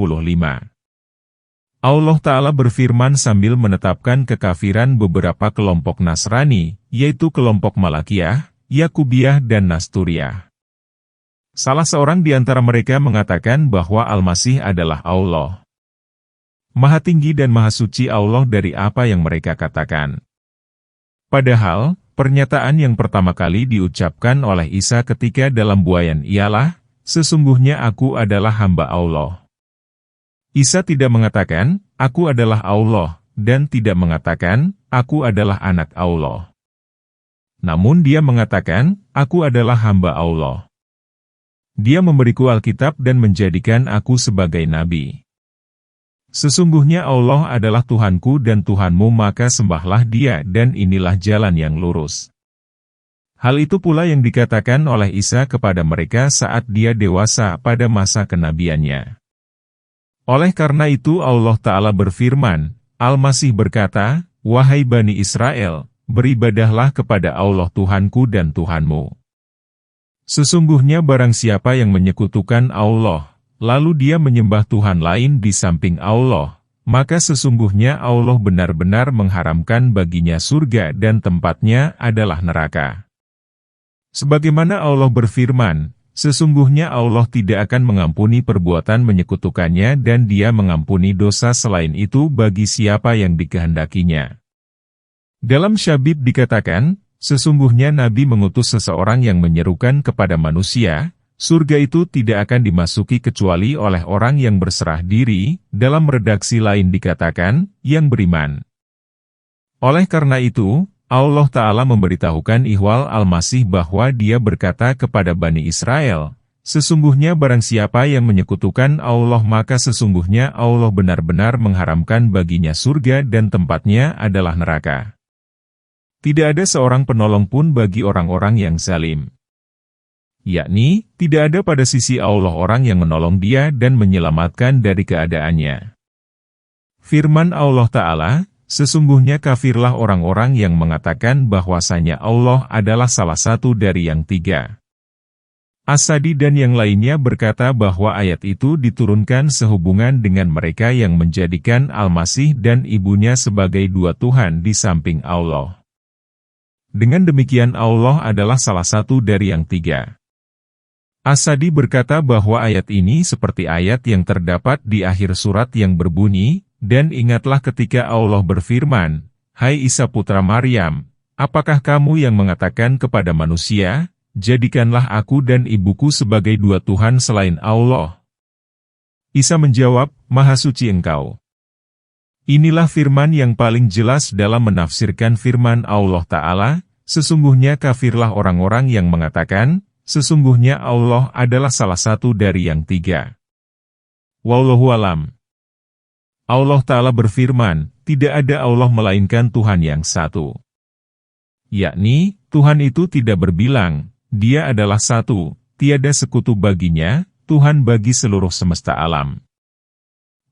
Allah Ta'ala berfirman sambil menetapkan kekafiran beberapa kelompok Nasrani, yaitu kelompok Malakiyah, Yakubiyah dan Nasturiyah. Salah seorang di antara mereka mengatakan bahwa Al-Masih adalah Allah. Maha tinggi dan maha suci Allah dari apa yang mereka katakan. Padahal, pernyataan yang pertama kali diucapkan oleh Isa ketika dalam buayan ialah, sesungguhnya aku adalah hamba Allah. Isa tidak mengatakan, aku adalah Allah, dan tidak mengatakan, aku adalah anak Allah. Namun dia mengatakan, aku adalah hamba Allah. Dia memberiku Alkitab dan menjadikan aku sebagai nabi. Sesungguhnya Allah adalah Tuhanku dan Tuhanmu maka sembahlah Dia dan inilah jalan yang lurus. Hal itu pula yang dikatakan oleh Isa kepada mereka saat dia dewasa pada masa kenabiannya. Oleh karena itu Allah Ta'ala berfirman, Al-Masih berkata, wahai Bani Israel, beribadahlah kepada Allah Tuhanku dan Tuhanmu. Sesungguhnya barang siapa yang menyekutukan Allah, lalu dia menyembah Tuhan lain di samping Allah, maka sesungguhnya Allah benar-benar mengharamkan baginya surga dan tempatnya adalah neraka. Sebagaimana Allah berfirman, sesungguhnya Allah tidak akan mengampuni perbuatan menyekutukannya dan Dia mengampuni dosa selain itu bagi siapa yang dikehendakinya. Dalam Syabib dikatakan, sesungguhnya Nabi mengutus seseorang yang menyerukan kepada manusia, surga itu tidak akan dimasuki kecuali oleh orang yang berserah diri, dalam redaksi lain dikatakan, yang beriman. Oleh karena itu, Allah Ta'ala memberitahukan ihwal Al-Masih bahwa dia berkata kepada Bani Israel, sesungguhnya barang siapa yang menyekutukan Allah maka sesungguhnya Allah benar-benar mengharamkan baginya surga dan tempatnya adalah neraka. Tidak ada seorang penolong pun bagi orang-orang yang zalim. Yakni, tidak ada pada sisi Allah orang yang menolong dia dan menyelamatkan dari keadaannya. Firman Allah Ta'ala, sesungguhnya kafirlah orang-orang yang mengatakan bahwasanya Allah adalah salah satu dari yang tiga. As-Sadi dan yang lainnya berkata bahwa ayat itu diturunkan sehubungan dengan mereka yang menjadikan Al-Masih dan ibunya sebagai dua Tuhan di samping Allah. Dengan demikian Allah adalah salah satu dari yang tiga. As-Sadi berkata bahwa ayat ini seperti ayat yang terdapat di akhir surat yang berbunyi, dan ingatlah ketika Allah berfirman, hai Isa putra Maryam, apakah kamu yang mengatakan kepada manusia, jadikanlah aku dan ibuku sebagai dua Tuhan selain Allah? Isa menjawab, Maha suci engkau. Inilah firman yang paling jelas dalam menafsirkan firman Allah Ta'ala, sesungguhnya kafirlah orang-orang yang mengatakan, sesungguhnya Allah adalah salah satu dari yang tiga. Wallahu alam. Allah Ta'ala berfirman, tidak ada Allah melainkan Tuhan yang satu. Yakni, Tuhan itu tidak berbilang, Dia adalah satu, tiada sekutu baginya, Tuhan bagi seluruh semesta alam.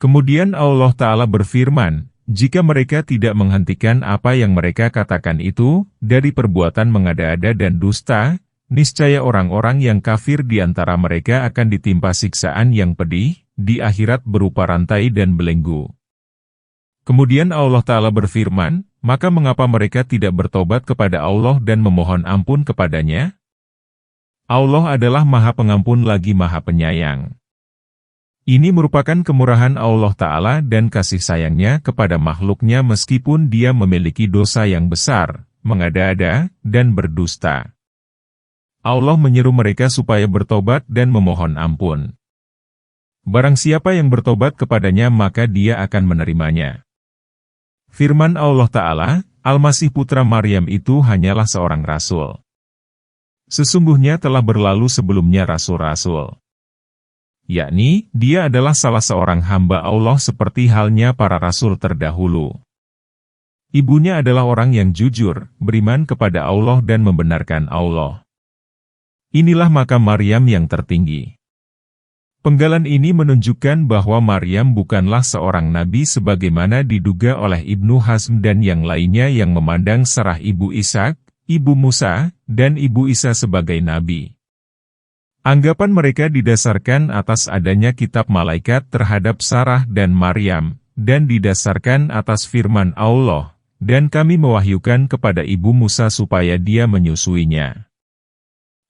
Kemudian Allah Ta'ala berfirman, jika mereka tidak menghentikan apa yang mereka katakan itu, dari perbuatan mengada-ada dan dusta, niscaya orang-orang yang kafir di antara mereka akan ditimpa siksaan yang pedih, di akhirat berupa rantai dan belenggu. Kemudian Allah Ta'ala berfirman, maka mengapa mereka tidak bertobat kepada Allah dan memohon ampun kepadanya? Allah adalah Maha Pengampun lagi Maha Penyayang. Ini merupakan kemurahan Allah Ta'ala dan kasih sayangnya kepada makhluknya meskipun dia memiliki dosa yang besar, mengada-ada, dan berdusta. Allah menyeru mereka supaya bertobat dan memohon ampun. Barang siapa yang bertobat kepadanya maka dia akan menerimanya. Firman Allah Ta'ala, Al-Masih putra Maryam itu hanyalah seorang rasul. Sesungguhnya telah berlalu sebelumnya rasul-rasul. Yakni, dia adalah salah seorang hamba Allah seperti halnya para rasul terdahulu. Ibunya adalah orang yang jujur, beriman kepada Allah dan membenarkan Allah. Inilah makam Maryam yang tertinggi. Penggalan ini menunjukkan bahwa Maryam bukanlah seorang nabi sebagaimana diduga oleh Ibnu Hazm dan yang lainnya yang memandang Sarah ibu Ishak, ibu Musa, dan ibu Isa sebagai nabi. Anggapan mereka didasarkan atas adanya kitab malaikat terhadap Sarah dan Maryam, dan didasarkan atas firman Allah, dan kami mewahyukan kepada ibu Musa supaya dia menyusuinya.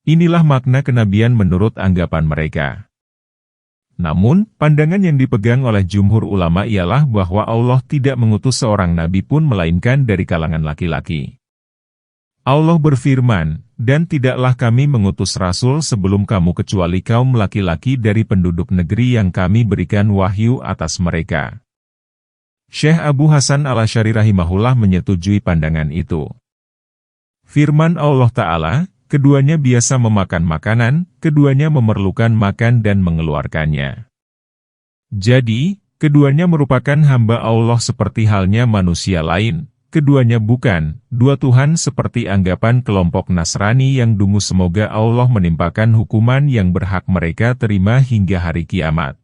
Inilah makna kenabian menurut anggapan mereka. Namun, pandangan yang dipegang oleh jumhur ulama ialah bahwa Allah tidak mengutus seorang nabi pun melainkan dari kalangan laki-laki. Allah berfirman, dan tidaklah kami mengutus rasul sebelum kamu kecuali kaum laki-laki dari penduduk negeri yang kami berikan wahyu atas mereka. Syekh Abu Hasan al-Asy'ari rahimahullah menyetujui pandangan itu. Firman Allah Ta'ala, keduanya biasa memakan makanan, keduanya memerlukan makan dan mengeluarkannya. Jadi, keduanya merupakan hamba Allah seperti halnya manusia lain, keduanya bukan dua Tuhan seperti anggapan kelompok Nasrani yang dungu. Semoga Allah menimpakan hukuman yang berhak mereka terima hingga hari kiamat.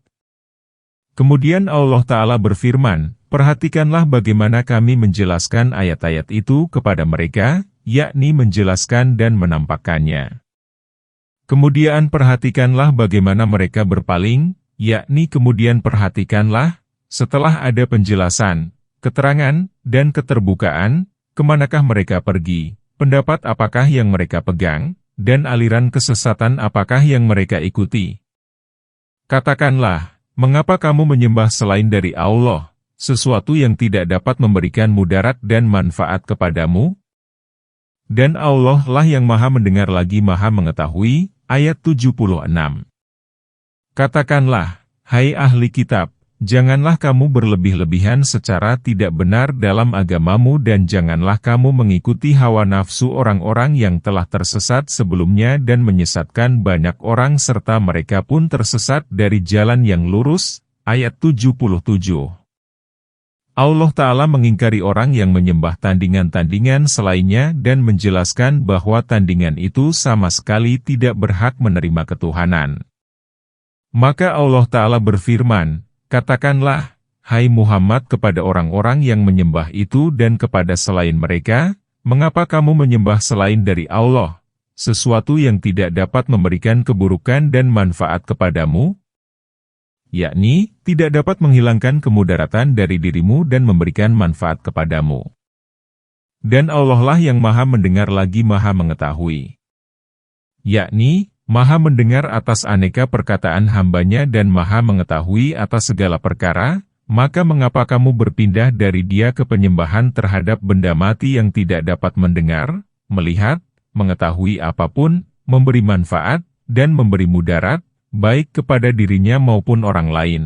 Kemudian Allah Ta'ala berfirman, perhatikanlah bagaimana kami menjelaskan ayat-ayat itu kepada mereka, yakni menjelaskan dan menampakkannya. Kemudian perhatikanlah bagaimana mereka berpaling, yakni kemudian perhatikanlah, setelah ada penjelasan, keterangan, dan keterbukaan, kemanakah mereka pergi, pendapat apakah yang mereka pegang, dan aliran kesesatan apakah yang mereka ikuti. Katakanlah, mengapa kamu menyembah selain dari Allah, sesuatu yang tidak dapat memberikan mudarat dan manfaat kepadamu? Dan Allah lah yang maha mendengar lagi maha mengetahui, ayat 76. Katakanlah, hai ahli kitab, janganlah kamu berlebih-lebihan secara tidak benar dalam agamamu dan janganlah kamu mengikuti hawa nafsu orang-orang yang telah tersesat sebelumnya dan menyesatkan banyak orang serta mereka pun tersesat dari jalan yang lurus, ayat 77. Allah Ta'ala mengingkari orang yang menyembah tandingan-tandingan selainnya dan menjelaskan bahwa tandingan itu sama sekali tidak berhak menerima ketuhanan. Maka Allah Ta'ala berfirman, katakanlah, hai Muhammad kepada orang-orang yang menyembah itu dan kepada selain mereka, mengapa kamu menyembah selain dari Allah, sesuatu yang tidak dapat memberikan keburukan dan manfaat kepadamu? Yakni, tidak dapat menghilangkan kemudaratan dari dirimu dan memberikan manfaat kepadamu. Dan Allah lah yang maha mendengar lagi maha mengetahui. Yakni, maha mendengar atas aneka perkataan hambanya dan maha mengetahui atas segala perkara, maka mengapa kamu berpindah dari dia ke penyembahan terhadap benda mati yang tidak dapat mendengar, melihat, mengetahui apapun, memberi manfaat, dan memberi mudarat, baik kepada dirinya maupun orang lain.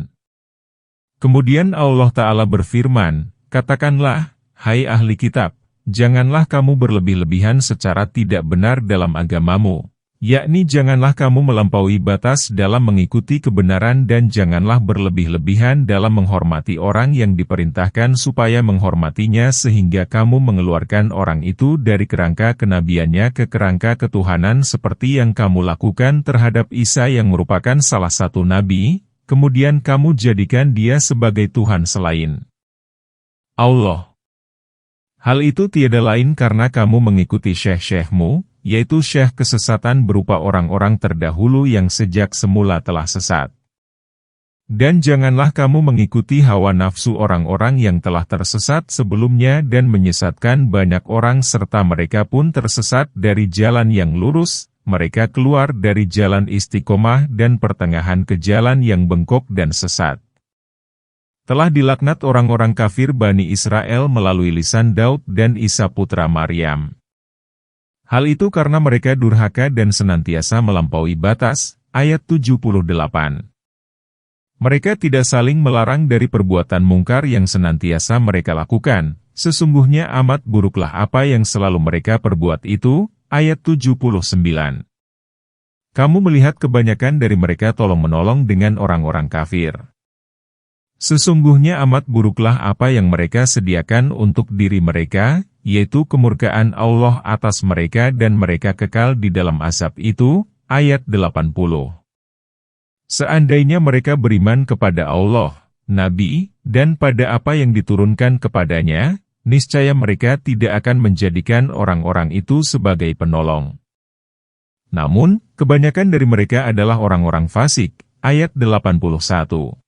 Kemudian Allah Ta'ala berfirman, katakanlah, hai ahli kitab, janganlah kamu berlebih-lebihan secara tidak benar dalam agamamu, yakni janganlah kamu melampaui batas dalam mengikuti kebenaran dan janganlah berlebih-lebihan dalam menghormati orang yang diperintahkan supaya menghormatinya sehingga kamu mengeluarkan orang itu dari kerangka kenabiannya ke kerangka ketuhanan seperti yang kamu lakukan terhadap Isa yang merupakan salah satu nabi, kemudian kamu jadikan dia sebagai Tuhan selain Allah. Hal itu tiada lain karena kamu mengikuti syekh-syekhmu, yaitu syekh kesesatan berupa orang-orang terdahulu yang sejak semula telah sesat. Dan janganlah kamu mengikuti hawa nafsu orang-orang yang telah tersesat sebelumnya dan menyesatkan banyak orang serta mereka pun tersesat dari jalan yang lurus, mereka keluar dari jalan istiqomah dan pertengahan ke jalan yang bengkok dan sesat. Telah dilaknat orang-orang kafir Bani Israel melalui lisan Daud dan Isa putra Maryam. Hal itu karena mereka durhaka dan senantiasa melampaui batas, ayat 78. Mereka tidak saling melarang dari perbuatan mungkar yang senantiasa mereka lakukan, sesungguhnya amat buruklah apa yang selalu mereka perbuat itu, ayat 79. Kamu melihat kebanyakan dari mereka tolong-menolong dengan orang-orang kafir. Sesungguhnya amat buruklah apa yang mereka sediakan untuk diri mereka, yaitu kemurkaan Allah atas mereka dan mereka kekal di dalam azab itu, ayat 80. Seandainya mereka beriman kepada Allah, Nabi, dan pada apa yang diturunkan kepadanya, niscaya mereka tidak akan menjadikan orang-orang itu sebagai penolong. Namun, kebanyakan dari mereka adalah orang-orang fasik, ayat 81.